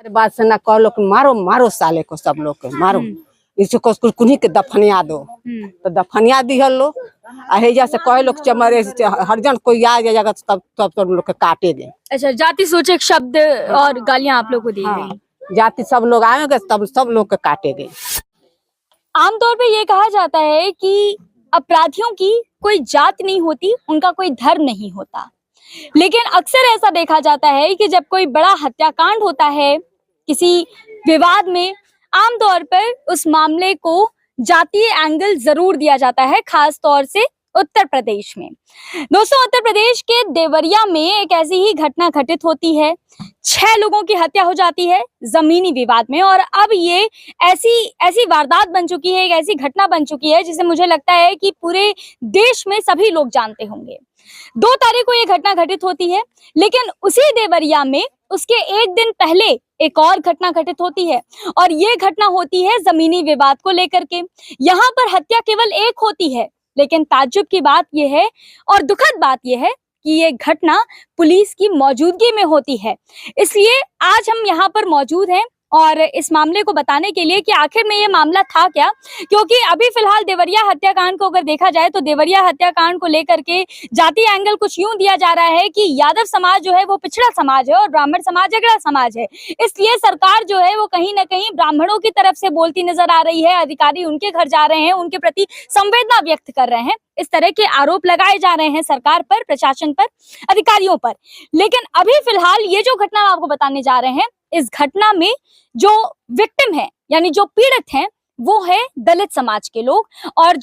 बात से ना कह लो मारो मारो साले को, सब लोग के मारो, इसको कुन्ही के दफनिया दो, तो दफनिया दिहल लो। हेजा से कह लोग चमरे हरजन कोई आ जाएगा तब तब तो लोग के काटे दे। अच्छा, जाति सूचक शब्द और गालियां आप लोग को दी गई। जाति सब लोग आएंगे तब सब लोग के काटेंगे। आमतौर पे ये कहा जाता है कि अपराधियों की कोई जात नहीं होती, उनका कोई धर्म नहीं होता, लेकिन अक्सर ऐसा देखा जाता है कि जब कोई बड़ा हत्याकांड होता है किसी विवाद में, आमतौर पर उस मामले को जातीय एंगल जरूर दिया जाता है, खास तौर से उत्तर प्रदेश में। दोस्तों, उत्तर प्रदेश के देवरिया में एक ऐसी ही घटना घटित होती है। 6 लोगों की हत्या हो जाती है जमीनी विवाद में, और अब ये ऐसी वारदात बन चुकी है, एक ऐसी घटना बन चुकी है जिसे मुझे लगता है कि पूरे देश में सभी लोग जानते होंगे। 2 तारीख को ये घटना घटित होती है, लेकिन उसी देवरिया में उसके एक दिन पहले एक और घटना घटित होती है, और ये घटना होती है जमीनी विवाद को लेकर के। यहाँ पर हत्या केवल एक होती है, लेकिन ताज्जुब की बात यह है और दुखद बात यह है कि ये घटना पुलिस की मौजूदगी में होती है। इसलिए आज हम यहाँ पर मौजूद हैं और इस मामले को बताने के लिए कि आखिर में ये मामला था क्या, क्योंकि अभी फिलहाल देवरिया हत्याकांड को अगर देखा जाए तो देवरिया हत्याकांड को लेकर के जाति एंगल कुछ यूं दिया जा रहा है कि यादव समाज जो है वो पिछड़ा समाज है और ब्राह्मण समाज अगड़ा समाज है, इसलिए सरकार जो है वो कहीं ना कहीं ब्राह्मणों की तरफ से बोलती नजर आ रही है। अधिकारी उनके घर जा रहे हैं, उनके प्रति संवेदना व्यक्त कर रहे हैं, इस तरह के आरोप लगाए जा रहे हैं सरकार पर, प्रशासन पर, अधिकारियों पर। लेकिन अभी फिलहाल ये जो घटना हम आपको बताने जा रहे हैं, इस घटना में जो विक्टिम है यानी जो पीड़ित हैं वो है दलित समाज के लोग, और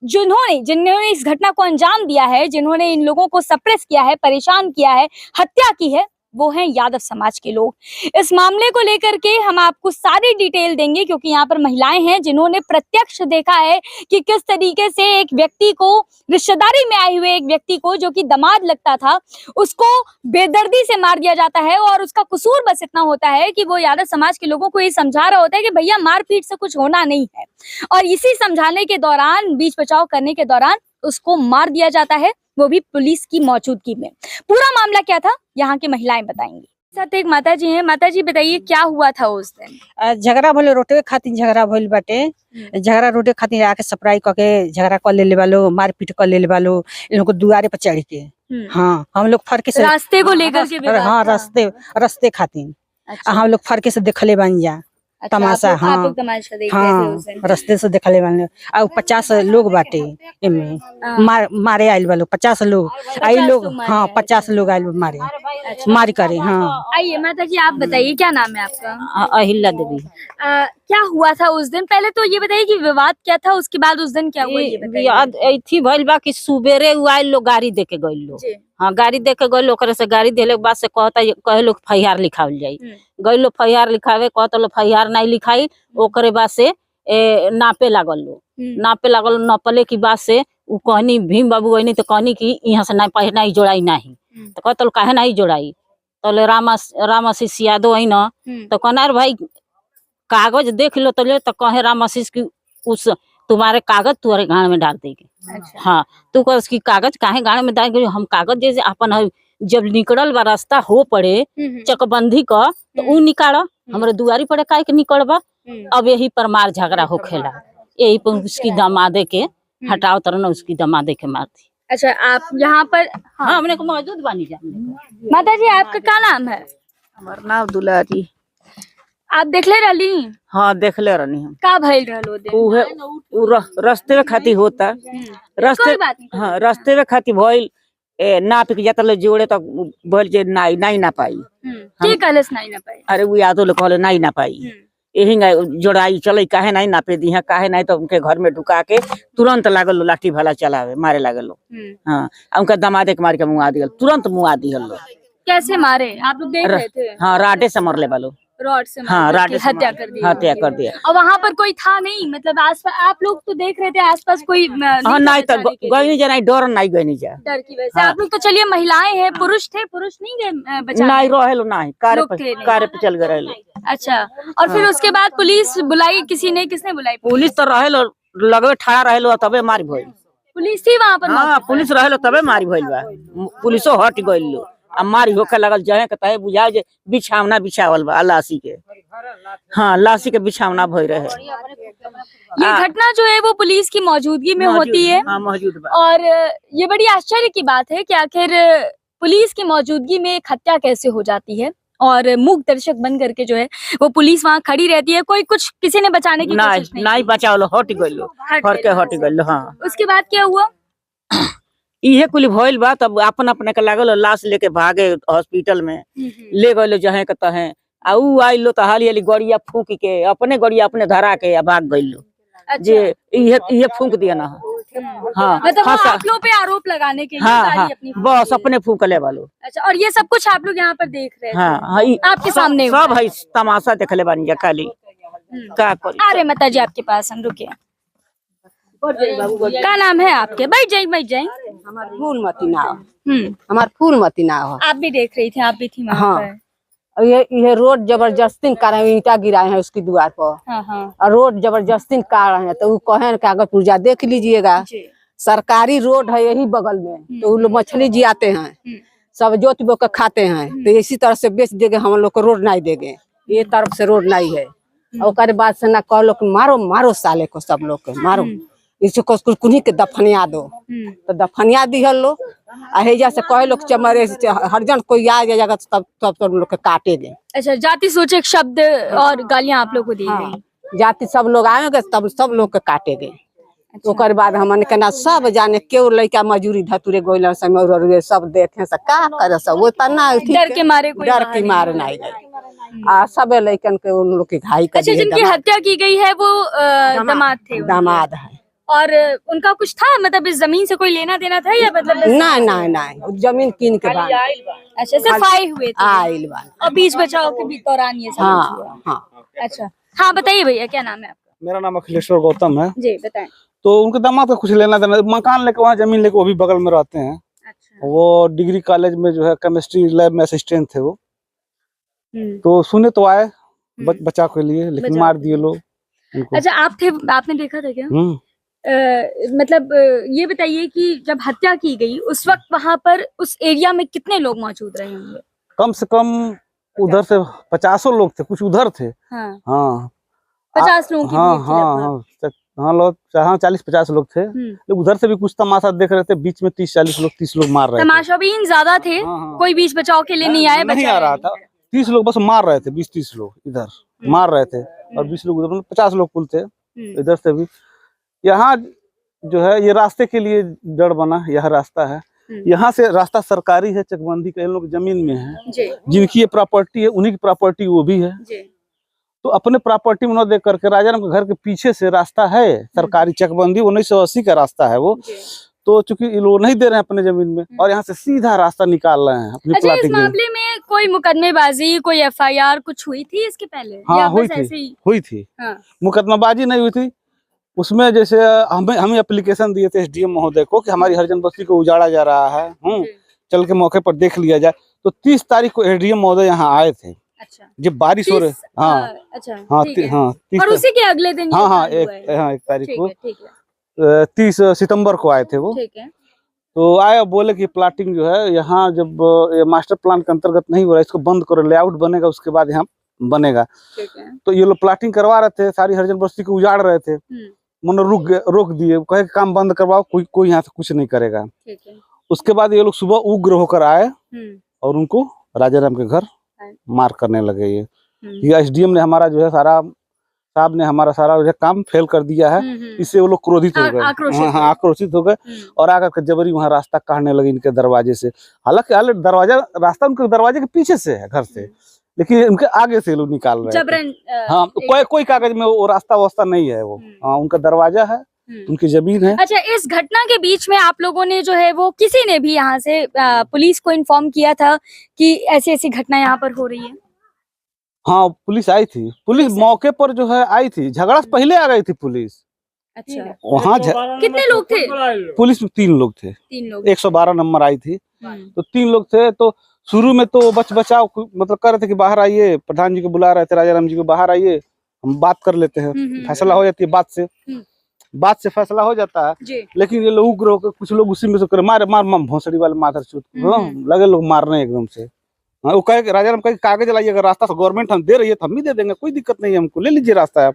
जिन्होंने इस घटना को अंजाम दिया है, जिन्होंने इन लोगों को सप्रेस किया है, परेशान किया है, हत्या की है, वो हैं यादव समाज के लोग। इस मामले को लेकर के हम आपको सारी डिटेल देंगे, क्योंकि यहाँ पर महिलाएं हैं जिन्होंने प्रत्यक्ष देखा है कि किस तरीके से एक व्यक्ति को, रिश्तेदारी में आए हुए एक व्यक्ति को जो कि दामाद लगता था, उसको बेदर्दी से मार दिया जाता है, और उसका कसूर बस इतना होता है कि वो यादव समाज के लोगों को ये समझा रहा होता है कि भैया मारपीट से कुछ होना नहीं है, और इसी समझाने के दौरान, बीच बचाव करने के दौरान उसको मार दिया जाता है, वो भी पुलिस की मौजूदगी में। पूरा मामला क्या था यहाँ की महिलाएं बताएंगी। साथ एक माता जी हैं। माता जी बताइए क्या हुआ था उस दिन? झगड़ा भले रोटे खातिर झगड़ा भइल बाटे। झगड़ा रोटे खातिर आके सप्राई करके झगड़ा कर ले वालो, मारपीट कर ले वालो, इन लोग को दुआरे पर चढ़ के। हाँ, हम लोग फरके से रास्ते को लेकर के। हाँ, रास्ते खातिर। अच्छा। हम लोग फरके से देखले बन जा तमाशा। हाँ, रास्ते से देखले बन। 50 लोग बाटे इनमें, मारे आयल वालों 50 लोग आई लोग। हाँ, 50 लोग आयल मारे। अच्छा। मार करे। हाँ, आइए माता जी, आप बताइए क्या नाम है आपका? अहिल्या देवी। क्या हुआ था उस दिन? पहले तो ये बताइए कि विवाद क्या था, उसके बाद उस दिन क्या हुआ ये बताइए। याद ऐथी भइल बा कि सुबेरे आयल लोग गाड़ी देके गइल लोग। हाँ, गाड़ी देके गइल, ओकरे से गाड़ी देले के बाद से कहे लोग फैयार लिखावल जाई। गइल लोग फैयार लिखावे, कहता लोग फैयार नहीं लिखाई, ओकरे बाद से नापे लागल लोग। नापे लागल, नपले की बात से उ कहनी भीम बाबू गईनी तो कहनी कि यहाँ से नहीं जोड़ाई नहीं, तो कहता काहे नहीं जोड़ाई, तो राम आशीष यादव आई न, तो कहना भाई कागज देख लो, तो कहे राम आशीष की उस तुम्हारे कागज तुम्हारे गाड़ में डाल देंगे। अच्छा। हाँ, तू कह उसकी कागज काहे गाड़ में डाल, हम कागज जैसे अपन जब निकलल बा रास्ता हो पड़े चकबंदी का, तो उ निकाल हमारे दुआरी पड़े काहे के निकलबा। अब यही पर मार झगड़ा हो खेला, यही पर उसकी दमादे के हटाओ तरह उसकी दमादे के मार दी। अच्छा, आप यहाँ पर? हाँ, हमने को मौजूद बानी जाने। माता जी, आपका क्या नाम है? हमारा नाम दुलारी। आप देखले रहली? हाँ, देखले रहनी हम। का भइल रहलो दे? रास्ते में खाती होता रास्ते। हाँ, रास्ते में खाती भइल नाप के जाता ले जोड़े तक भइल जे नहीं ना पाई। के कहलस नहीं ना पाई? अरे वो यादव लोग कहले नहीं ना पाई, यही जोड़ाई चले काहे नहीं नापे दी, काहे नहीं, तो उनके घर में ढुका के तुरंत लागल लाठी भाला चलावे, मारे लागल लोग। हाँ, उनका दमादे के मार के मुआ दिया, तुरंत मुआ दिया लोग। कैसे मारे आप लोग देख रहे थे? हाँ, राडे से मरले वालों, रॉड से हाँ, राडे से हत्या कर दी। हत्या कर दिया। और वहाँ पर कोई था नहीं, मतलब आसपास आप लोग तो देख रहे थे, आसपास कोई हाँ, नहीं तो गई नहीं जा, नहीं डर नहीं गई नहीं जा, डर की वजह से। आप लोग तो चलिए महिलाएं हैं, पुरुष थे, पुरुष नहीं गए बचाने? नहीं रहे नहीं, कार्य पे चल गए। अच्छा, और फिर उसके बाद पुलिस बुलाई किसने बुलाई? पुलिस तो रहे लगे ठड़ा रहे तबे मारी भइल। पुलिस थी वहाँ पर? हाँ, पुलिस रहे तबे मारी भइल बा, पुलिसो हट गइल लो, अब मारी होके लगल जहे के तहे बुझाए जे बिछावना बिछावल बा लाशी के। हाँ, लाशी के बिछावना भई रहे। ये घटना जो है वो पुलिस की मौजूदगी में होती है। हाँ, मौजूद बा। और ये बड़ी आश्चर्य की बात है कि आखिर पुलिस की मौजूदगी में एक हत्या कैसे हो जाती है और मूक दर्शक बन करके जो है वो पुलिस वहाँ खड़ी रहती है। कोई कुछ किसी ने बचाने की कोशिश नहीं बचावलो, हट गइलो, हट गइलो। हाँ, उसके बाद क्या हुआ? इहे कुल भइल बा। तब अपन अपने के लागल लाश लेके भागे हॉस्पिटल में ले गइलो जहे के तहे। आ ऊ आइलो तो हाली हाली गड़िया फूक के अपने गड़िया अपने धरा के भाग गइलो। जे इहे फूक दिया ना। हाँ, मतलब वो आप लोग पे आरोप लगाने के लिए गाड़ी अपनी बस अपने फूकले वालो। अच्छा, और ये सब कुछ आप लोग यहाँ पर देख रहे थे? हाँ, आपके सामने सब है तमाशा देखले बानी जा खाली। का करी? अरे माता जी आपके पास हम रुके। क्या नाम है आपके? बैठ जाइए। हमार फूलमती नाव, हमार फूलमती नाव। आप भी देख रही थी, आप भी थी वहाँ हाँ। पर? ये रोड जबरदस्ती कर ईंटा गिराए हैं उसकी द्वार पर। हाँ। और रोड जबरदस्ती काट रहे हैं तो वो कहे कागज पुर्जा देख लीजिएगा। सरकारी रोड है यही बगल में, तो वो लोग मछली जी आते हैं, सब जोत बो के खाते हैं, तो इसी तरह से बेच देंगे, हम लोग को रोड नहीं देंगे। ये तरफ से रोड नहीं है। और बाद से ना कह लोग मारो साले को, सब लोग को मारो, इसको कुन्ही के दफनिया दो। तो दफनिया दी लो। हेजा से कहे लोग चमरे हरजन कोई आ जाएगा तब तो लोग के काटेंगे। अच्छा, जाति सूचक शब्द और गालियां आप लोग को दी गई। जाति सब लोग आएंगे तब सब लोग के काटेंगे। तो ओकर बाद हमन के ना सब जाने क्यों लड़का मजूरी धतुरे गोइल समय सब देखे से का करे सब वो तना डर के मारे कोई डर की मार नहीं गई। आ सब लड़कन के उन लोग की घाई कर। अच्छा, जिनकी हत्या की गई है वो दामाद थे? दामाद है। और उनका कुछ था, मतलब इस जमीन से कोई लेना देना था या मतलब नहीं जमीन कीन के बाद? अच्छा, सिर्फ आए हुए थे आइल बा और बीच बचाव के भी दौरान ये सब हुआ। हाँ। अच्छा, हाँ बताइए भैया, क्या नाम है आपका? मेरा नाम अखिलेश्वर गौतम है जी बताएं। तो उनके दामाद का कुछ लेना देना, मकान लेके वहाँ जमीन लेके वो भी बगल में रहते हैं। अच्छा। वो डिग्री कॉलेज में जो है केमिस्ट्री लैब में असिस्टेंट थे वो। तो सुने तो आए बचाव के लिए, लेकिन मार दिए लोग उनको। अच्छा, आपने देखा था क्या? मतलब ये बताइए कि जब हत्या की गई उस वक्त वहां पर उस एरिया में कितने लोग मौजूद रहे होंगे? कम से कम उधर से 50 लोग थे, कुछ उधर थे। हाँ 50 लोगों की भीड़ थी लगभग। हाँ 40-50 लोग थे। लोग उधर से भी कुछ तमाशा देख रहे थे। बीच में 30 लोग मार रहे थे। तमाशाबीन ज्यादा थे। कोई बीच बचाव के लिए नहीं आए? नहीं आ रहा था। 30 लोग बस मार रहे थे, 20-30 लोग इधर मार रहे थे और 20 लोग उधर, 50 लोग कुल थे इधर से भी। यहाँ जो है ये रास्ते के लिए जड़ बना, यह रास्ता है। यहाँ से रास्ता सरकारी है, चकबंदी का, इन लोग जमीन में है, जिनकी ये प्रॉपर्टी है उन्हीं की प्रॉपर्टी वो भी है। तो अपने प्रॉपर्टी में न देख करके राजाराम के घर के पीछे से रास्ता है सरकारी, चकबंदी 1980 का रास्ता है वो। तो चूंकि ये लोग नहीं दे रहे हैं अपने जमीन में और यहाँ से सीधा रास्ता निकाल रहे हैं अपनी प्लाटिंग में। इस मामले में कोई मुकदमेबाजी, कोई FIR कुछ हुई थी इसके पहले? हाँ हुई थी। मुकदमेबाजी नहीं हुई थी उसमें। जैसे हमें एप्लीकेशन दिए थे SDM महोदय को कि हमारी हरिजन बस्ती को उजाड़ा जा रहा है, चल के मौके पर देख लिया जाए। तो 30 तारीख को SDM महोदय यहाँ आए थे। अच्छा, जब बारिश हो रही। हाँ अच्छा, हाँ। और उसी के अगले दिन? हाँ 1 तारीख को, 30 सितंबर को आए थे वो। ठीक है। तो आए और बोले कि प्लाटिंग जो है यहाँ जब मास्टर प्लान के अंतर्गत नहीं हो रहा है, इसको बंद करो, लेआउट बनेगा उसके बाद यहाँ बनेगा। ठीक है। तो ये लोग प्लाटिंग करवा रहे थे, सारी हरिजन बस्ती को उजाड़ रहे थे। मनो रोक दिए, कहे काम बंद करवाओ, कोई यहाँ से कुछ नहीं करेगा। ठीक है। उसके बाद ये लोग सुबह उग्र होकर आए और उनको राजाराम के घर मार करने लगे। ये SDM ने हमारा जो है साहब ने हमारा सारा जो काम फेल कर दिया है। इससे वो लोग क्रोधित हो गए, आक्रोशित हो गए और आकर के जबरी वहाँ रास्ता काटने लगे इनके दरवाजे से। हालांकि रास्ता उनके दरवाजे के पीछे से है घर से, लेकिन उनके आगे से लोग निकाल रहे हैं। हाँ कोई कागज में वो रास्ता नहीं है वो। हाँ उनका दरवाजा है, उनकी जमीन है। अच्छा, इस घटना के बीच में आप लोगों ने जो है वो किसी ने भी यहाँ से पुलिस को इन्फॉर्म किया था कि ऐसी घटना यहाँ पर हो रही है? हाँ पुलिस आई थी, पुलिस मौके पर जो है आई थी, झगड़ा से पहले आ गई थी पुलिस। अच्छा, वहाँ कितने लोग थे? पुलिस में 3 लोग थे। 3 लोग। 112 नंबर आई थी तो 3 लोग थे। तो शुरू में तो बचाव मतलब कर रहे थे कि बाहर आइए, प्रधान जी को बुला रहे थे, राजाराम जी को बाहर आइए, हम बात कर लेते हैं, फैसला हो जाती है बात से। बात से फैसला हो जाता है। जी। लेकिन ये लोग उग्र होकर कुछ लोग उसी में से करे मार मार मार भोसड़ी वाले माथर चूत लगे लोग मारने एकदम से। हाँ, वो कहे राजा राम कहे कागज लाइए, अगर रास्ता गवर्नमेंट हम दे रही है तो हम भी दे देंगे, कोई दिक्कत नहीं है, हमको ले लीजिए रास्ता आप।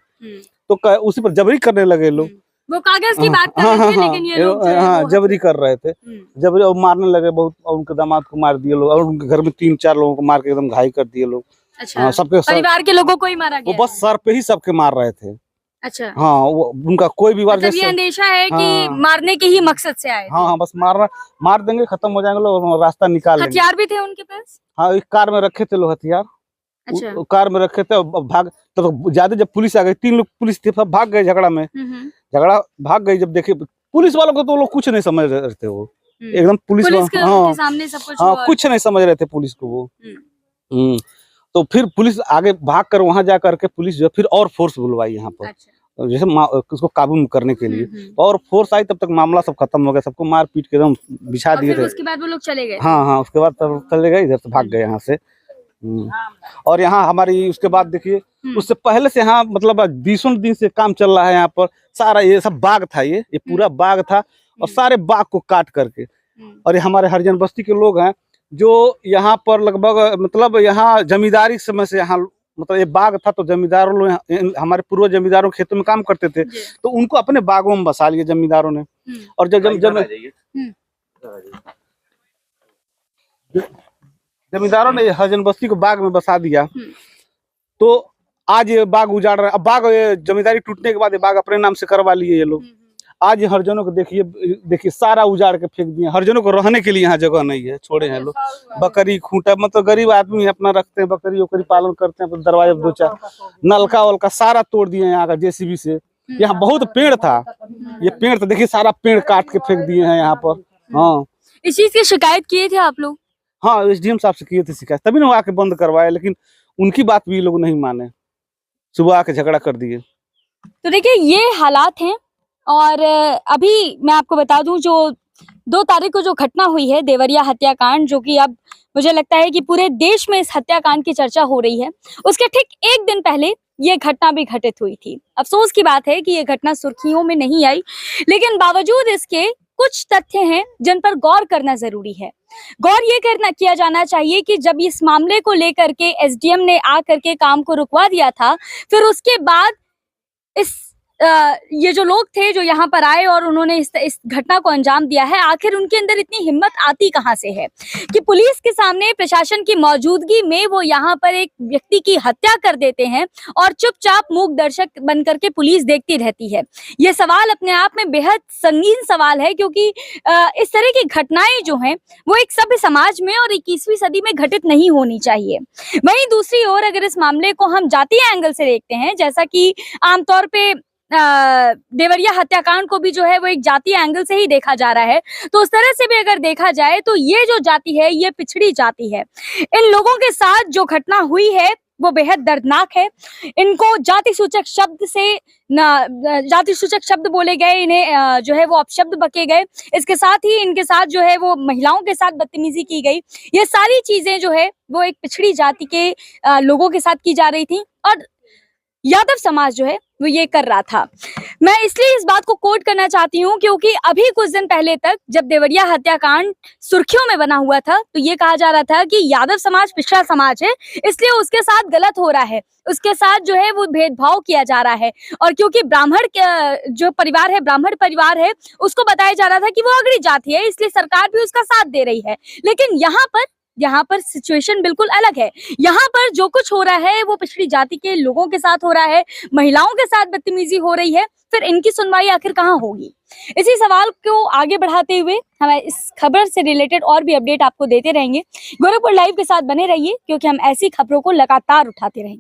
तो उसी पर जबरी करने लगे लोग। वो कागज की बात कर रहे थे, लेकिन ये लोग जो है हाँ वो जबरी कर रहे थे, जबरी और मारने लगे बहुत, और उनके दामाद को मार दिए लोग, और उनके घर में 3-4 लोगों को मार के एकदम घायल कर दिए लोग। अच्छा, हाँ, सबके परिवार के लोगों को ही मारा वो गया? बस सर पे ही सबके मार रहे थे। अच्छा, हाँ वो उनका कोई भी मतलब ये अंदेशा है कि हाँ। मारने के ही मकसद से आए थे। हाँ बस मार देंगे, खत्म हो जाएंगे लोग, और रास्ता निकाल लेंगे। हथियार भी थे उनके पास? हाँ एक कार में रखे थे लोग हथियार। अच्छा। कार में रखे थे, भाग तो ज्यादा जब पुलिस आ गई, 3 लोग पुलिस थे, सब भाग गए झगड़ा में। झगड़ा भाग गई, जब देखे पुलिस वालों को तो लोग कुछ नहीं समझ रहे थे, वो एकदम पुलिस के सामने सब कुछ हाँ कुछ नहीं समझ रहे थे पुलिस को वो। तो फिर पुलिस आगे भाग कर वहां जा करके पुलिस जो फिर और फोर्स बुलवाई यहाँ पर। अच्छा। जैसे उसको काबू करने के लिए, और फोर्स आई, तब तक मामला सब खत्म हो गया, सबको मार पीट के एकदम बिछा दिए थे। उसके बाद वो लोग चले गए? हाँ उसके बाद तब चले गए, इधर से भाग गए यहाँ से। और यहाँ हमारी उसके बाद देखिए, उससे पहले से यहाँ मतलब 20 दिन से काम चल रहा है यहाँ पर। सारा ये सब बाग था, ये पूरा बाग था, और सारे बाग को काट करके, और ये हमारे हरिजन बस्ती के लोग हैं जो यहाँ पर लगभग मतलब यहाँ जमींदारी समय से यहाँ मतलब ये बाग था, तो जमींदारों लोग हमारे पूर्व जमींदारों खेतों में काम करते थे, तो उनको अपने बागों में बसा लिया जमींदारों ने। और जमींदारों ने हरिजन बस्ती को बाग में बसा दिया, तो आज ये बाग उजाड़ रहा है। अब बाग जमींदारी टूटने के बाद ये बाग अपने नाम से करवा लिए ये लोग। आज हरिजनों को देखिए सारा उजाड़ के फेंक दिए। हरिजनों को रहने के लिए यहाँ जगह नहीं है, छोड़े हैं लोग। बकरी खूंटा, मतलब गरीब आदमी अपना रखते हैं, बकरी वकरी पालन करते हैं, दरवाजा 2-4 नलका वलका सारा तोड़ दिए यहाँ का जेसीबी से। यहाँ बहुत पेड़ था, ये पेड़ तो देखिए सारा पेड़ काट के फेंक दिए हैं यहाँ पर। हाँ इस चीज की शिकायत किए थे आप लोग? हाँ एसडीएम साहब से किए थे शिकायत, तभी ना आके बंद करवाए, लेकिन उनकी बात भी लोग नहीं माने, सुबह आके झगड़ा कर दिए। तो देखिए ये हालात हैं, और अभी मैं आपको बता दूं जो 2 तारीख को जो घटना हुई है देवरिया हत्याकांड, जो कि अब मुझे लगता है कि पूरे देश में इस हत्याकांड की चर्चा हो रही है, उसके ठीक 1 दिन पहले ये घटना भी घटित हुई थी। अफसोस की बात है कि ये घटना सुर्खियों में नहीं आई, लेकिन बावजूद इसके कुछ तथ्य हैं जिन पर गौर करना जरूरी है। गौर ये किया जाना चाहिए कि जब इस मामले को लेकर के एसडीएम ने आकर के काम को रुकवा दिया था, फिर उसके बाद ये जो लोग थे जो यहाँ पर आए और उन्होंने इस घटना को अंजाम दिया है, आखिर उनके अंदर इतनी हिम्मत आती कहाँ से है कि पुलिस के सामने प्रशासन की मौजूदगी में वो यहाँ पर एक व्यक्ति की हत्या कर देते हैं और चुपचाप मूक दर्शक बन करके पुलिस देखती रहती है। ये सवाल अपने आप में बेहद संगीन सवाल है, क्योंकि इस तरह की घटनाएं जो हैं वो एक सभ्य समाज में और 21वीं सदी में घटित नहीं होनी चाहिए। वहीं दूसरी ओर अगर इस मामले को हम जातीय एंगल से देखते हैं, जैसा कि आमतौर पे देवरिया हत्याकांड को भी जो है वो एक जातीय एंगल से ही देखा जा रहा है, तो उस तरह से भी अगर देखा जाए तो ये जो जाति है ये पिछड़ी जाति है। इन लोगों के साथ जो घटना हुई है वो बेहद दर्दनाक है। इनको जाति सूचक शब्द से जाति सूचक शब्द बोले गए, इन्हें जो है वो अपशब्द बके गए, इसके साथ ही इनके साथ जो है वो महिलाओं के साथ बदतमीजी की गई। ये सारी चीजें जो है वो एक पिछड़ी जाति के लोगों के साथ की जा रही थी, और यादव समाज जो है वो ये कर रहा था। मैं इसलिए इस बात को कोट करना चाहती हूँ क्योंकि अभी कुछ दिन पहले तक जब देवरिया हत्याकांड सुर्खियों में बना हुआ था तो ये कहा जा रहा था कि यादव समाज पिछड़ा समाज है, इसलिए उसके साथ गलत हो रहा है, उसके साथ जो है वो भेदभाव किया जा रहा है, और क्योंकि ब्राह्मण जो परिवार है, ब्राह्मण परिवार है, उसको बताया जा रहा था कि वो अगड़ी जाति है, इसलिए सरकार भी उसका साथ दे रही है। लेकिन यहाँ पर सिचुएशन बिल्कुल अलग है। यहाँ पर जो कुछ हो रहा है वो पिछड़ी जाति के लोगों के साथ हो रहा है, महिलाओं के साथ बदतमीजी हो रही है, फिर इनकी सुनवाई आखिर कहाँ होगी? इसी सवाल को आगे बढ़ाते हुए हम इस खबर से रिलेटेड और भी अपडेट आपको देते रहेंगे। गोरखपुर लाइव के साथ बने रहिए, क्योंकि हम ऐसी खबरों को लगातार उठाते रहेंगे।